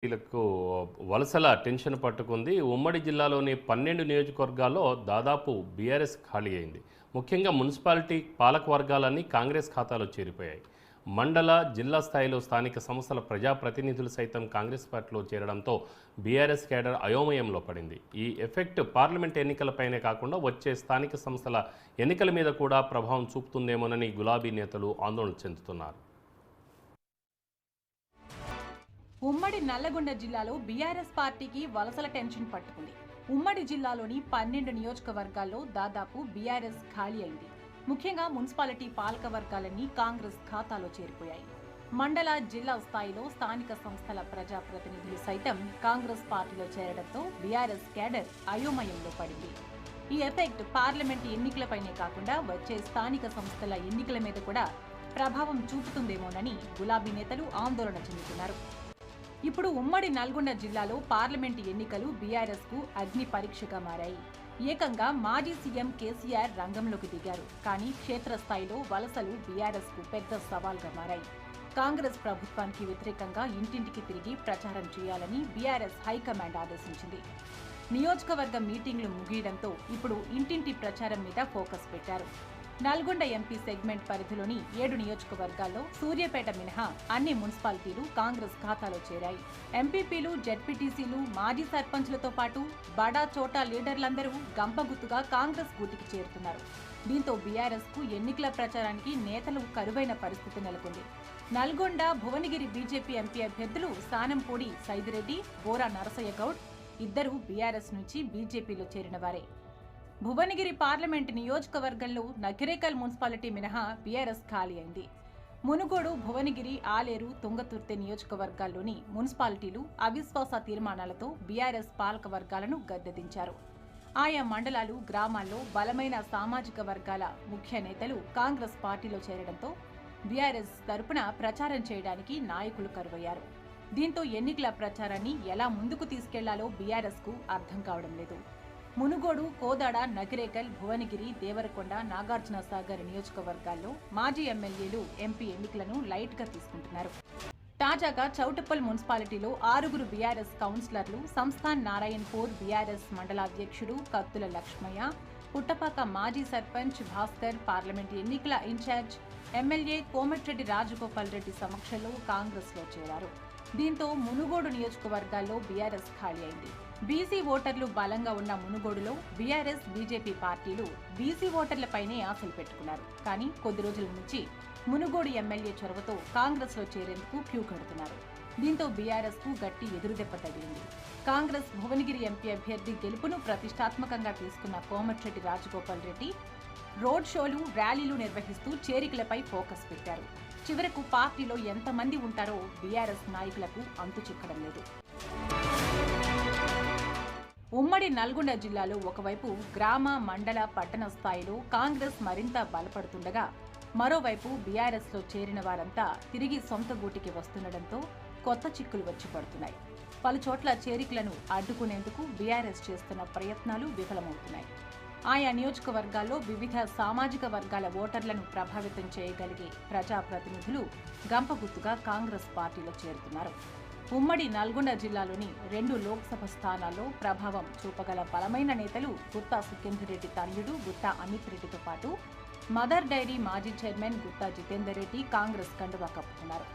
లకు వలసల టెన్షన్ పట్టుకుంది. ఉమ్మడి జిల్లాలోని 12 నియోజకవర్గాల్లో దాదాపు బీఆర్ఎస్ ఖాళీ అయింది. ముఖ్యంగా మున్సిపాలిటీ పాలక వర్గాలన్నీ కాంగ్రెస్ ఖాతాలో చేరిపోయాయి. మండల, జిల్లా స్థాయిలో స్థానిక సంస్థల ప్రజాప్రతినిధులు సైతం కాంగ్రెస్ పార్టీలో చేరడంతో బీఆర్ఎస్ కేడర్ అయోమయంలో పడింది. ఈ ఎఫెక్ట్ పార్లమెంట్ ఎన్నికలపైనే కాకుండా వచ్చే స్థానిక సంస్థల ఎన్నికల మీద కూడా ప్రభావం చూపుతుందేమోనని గులాబీ నేతలు ఆందోళన చెందుతున్నారు. ఉమ్మడి నల్లగొండ జిల్లాలో బీఆర్ఎస్ పార్టీకి వలసల టెన్షన్ పట్టుకుంది. ఉమ్మడి జిల్లాలోని 12 నియోజకవర్గాల్లో దాదాపు బీఆర్ఎస్ ఖాళీ అయింది. ముఖ్యంగా మున్సిపాలిటీ పాలక వర్గాలన్నీ కాంగ్రెస్ ఖాతాలో చేరిపోయాయి. మండల, జిల్లా స్థాయిలో స్థానిక సంస్థల ప్రజాప్రతినిధులు సైతం కాంగ్రెస్ పార్టీలో చేరడంతో బీఆర్ఎస్ కేడర్ అయోమయంలో పడింది. ఈ ఎఫెక్ట్ పార్లమెంట్ ఎన్నికలపైనే కాకుండా వచ్చే స్థానిక సంస్థల ఎన్నికల మీద కూడా ప్రభావం చూపుతుందేమోనని గులాబీ నేతలు ఆందోళన చెందుతున్నారు. ఇప్పుడు ఉమ్మడి నల్గొండ జిల్లాలో పార్లమెంటు ఎన్నికలు బీఆర్ఎస్ కు అగ్ని పరీక్షగా మారాయి. ఏకంగా మాజీ సీఎం కేసీఆర్ రంగంలోకి దిగారు. కానీ క్షేత్రస్థాయిలో వలసలు బీఆర్ఎస్ కు పెద్ద సవాల్గా మారాయి. కాంగ్రెస్ ప్రభుత్వానికి వ్యతిరేకంగా ఇంటింటికి తిరిగి ప్రచారం చేయాలని బీఆర్ఎస్ హైకమాండ్ ఆదేశించింది. నియోజకవర్గ మీటింగ్లు ముగియడంతో ఇప్పుడు ఇంటింటి ప్రచారం మీద ఫోకస్ పెట్టారు. నల్గొండ ఎంపీ సెగ్మెంట్ పరిధిలోని 7 నియోజకవర్గాల్లో సూర్యాపేట మినహా అన్ని మున్సిపాలిటీలు కాంగ్రెస్ ఖాతాలో చేరాయి. ఎంపీపీలు, జెడ్పీటీసీలు, మాజీ సర్పంచ్లతో పాటు బడా చోటా లీడర్లందరూ గంపగుత్తుగా కాంగ్రెస్ గూటికి చేరుతున్నారు. దీంతో బీఆర్ఎస్ కు ఎన్నికల ప్రచారానికి నేతలు కరువైన పరిస్థితి నెలకొంది. నల్గొండ, భువనగిరి బీజేపీ ఎంపీ అభ్యర్థులు సానంపూడి సైదిరెడ్డి, బోరా నరసయ్య గౌడ్ ఇద్దరు బీఆర్ఎస్ నుంచి బీజేపీలో చేరిన వారే. భువనగిరి పార్లమెంటు నియోజకవర్గంలో నకిరేకల్ మున్సిపాలిటీ మినహా బీఆర్ఎస్ ఖాళీ అయింది. మునుగోడు, భువనగిరి, ఆలేరు, తుంగతుర్తి నియోజకవర్గాల్లోని మున్సిపాలిటీలు అవిశ్వాస తీర్మానాలతో బీఆర్ఎస్ పాలక వర్గాలను గద్దెదించారు. ఆయా మండలాలు, గ్రామాల్లో బలమైన సామాజిక వర్గాల ముఖ్య నేతలు కాంగ్రెస్ పార్టీలో చేరడంతో బీఆర్ఎస్ తరపున ప్రచారం చేయడానికి నాయకులు కరువయ్యారు. దీంతో ఎన్నికల ప్రచారాన్ని ఎలా ముందుకు తీసుకెళ్లాలో బీఆర్ఎస్ కు అర్థం కావడం లేదు. మునుగోడు, కోదాడ, నకిరేకల్, భువనగిరి, దేవరకొండ, నాగార్జున సాగర్ నియోజకవర్గాల్లో మాజీ ఎమ్మెల్యేలు, ఎంపీ ఎన్నికలను లైట్ గా తీసుకుంటున్నారు. తాజాగా చౌటుప్పల్ మున్సిపాలిటీలో 6 బీఆర్ఎస్ కౌన్సిలర్లు, సంస్థాన్ నారాయణపూర్ బీఆర్ఎస్ మండలాధ్యక్షుడు కత్తుల లక్ష్మయ్య, పుట్టపాక మాజీ సర్పంచ్ భాస్కర్ పార్లమెంటు ఎన్నికల ఇన్ఛార్జ్ ఎమ్మెల్యే కోమటిరెడ్డి రాజగోపాల్ రెడ్డి సమక్షంలో కాంగ్రెస్ లో చేరారు. దీంతో మునుగోడు నియోజకవర్గాల్లో బీఆర్ఎస్ ఖాళీ అయింది. బీసీ ఓటర్లు బలంగా ఉన్న మునుగోడులో బీఆర్ఎస్, బీజేపీ పార్టీలు బీసీ ఓటర్లపైనే ఆశలు పెట్టుకున్నారు. కానీ కొద్ది రోజుల నుంచి మునుగోడు ఎమ్మెల్యే చొరవతో కాంగ్రెస్ లో చేరేందుకు క్యూ కడుతున్నారు. దీంతో బీఆర్ఎస్ కు గట్టి ఎదురుదెబ్బ తగిలింది. కాంగ్రెస్ భువనగిరి ఎంపీ అభ్యర్థి గెలుపును ప్రతిష్టాత్మకంగా తీసుకున్న కోమటిరెడ్డి రాజగోపాల్ రెడ్డి రోడ్ షోలు, ర్యాలీలు నిర్వహిస్తూ చేరికలపై ఫోకస్ పెట్టారు. చివరకు పార్టీలో ఎంతమంది ఉంటారో బీఆర్ఎస్ నాయకులకు అంతు చిక్కడం లేదు. ఉమ్మడి నల్గొండ జిల్లాలో ఒకవైపు గ్రామ, మండల, పట్టణ స్థాయిలో కాంగ్రెస్ మరింత బలపడుతుండగా మరోవైపు బీఆర్ఎస్ లో చేరిన వారంతా తిరిగి సొంత గూటికి వస్తుండటంతో కొత్త చిక్కులు వచ్చి పడుతున్నాయి. పలుచోట్ల చేరికలను అడ్డుకునేందుకు బీఆర్ఎస్ చేస్తున్న ప్రయత్నాలు విఫలమవుతున్నాయి. ఆయా నియోజకవర్గాల్లో వివిధ సామాజిక వర్గాల ఓటర్లను ప్రభావితం చేయగలిగే ప్రజాప్రతినిధులు గంపగుత్తుగా కాంగ్రెస్ పార్టీలో చేరుతున్నారు. ఉమ్మడి నల్గొండ జిల్లాలోని 2 లోక్సభ స్థానాల్లో ప్రభావం చూపగల బలమైన నేతలు గుత్తా సుఖేందర్ రెడ్డి తనయుడు గుత్తా అమిత్ రెడ్డితో పాటు మదర్ డైరీ మాజీ చైర్మన్ గుత్తా జితేందర్ రెడ్డి కాంగ్రెస్ కండువా కప్పుతున్నారు.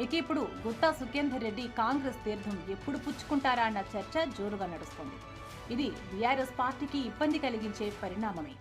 ఇక ఇప్పుడు గుత్తా సుఖేందర్ రెడ్డి కాంగ్రెస్ తీర్థం ఎప్పుడు పుచ్చుకుంటారా అన్న చర్చ జోరుగా నడుస్తోంది. ఇది బీఆర్ఎస్ పార్టీకి ఇబ్బంది కలిగించే పరిణామమే.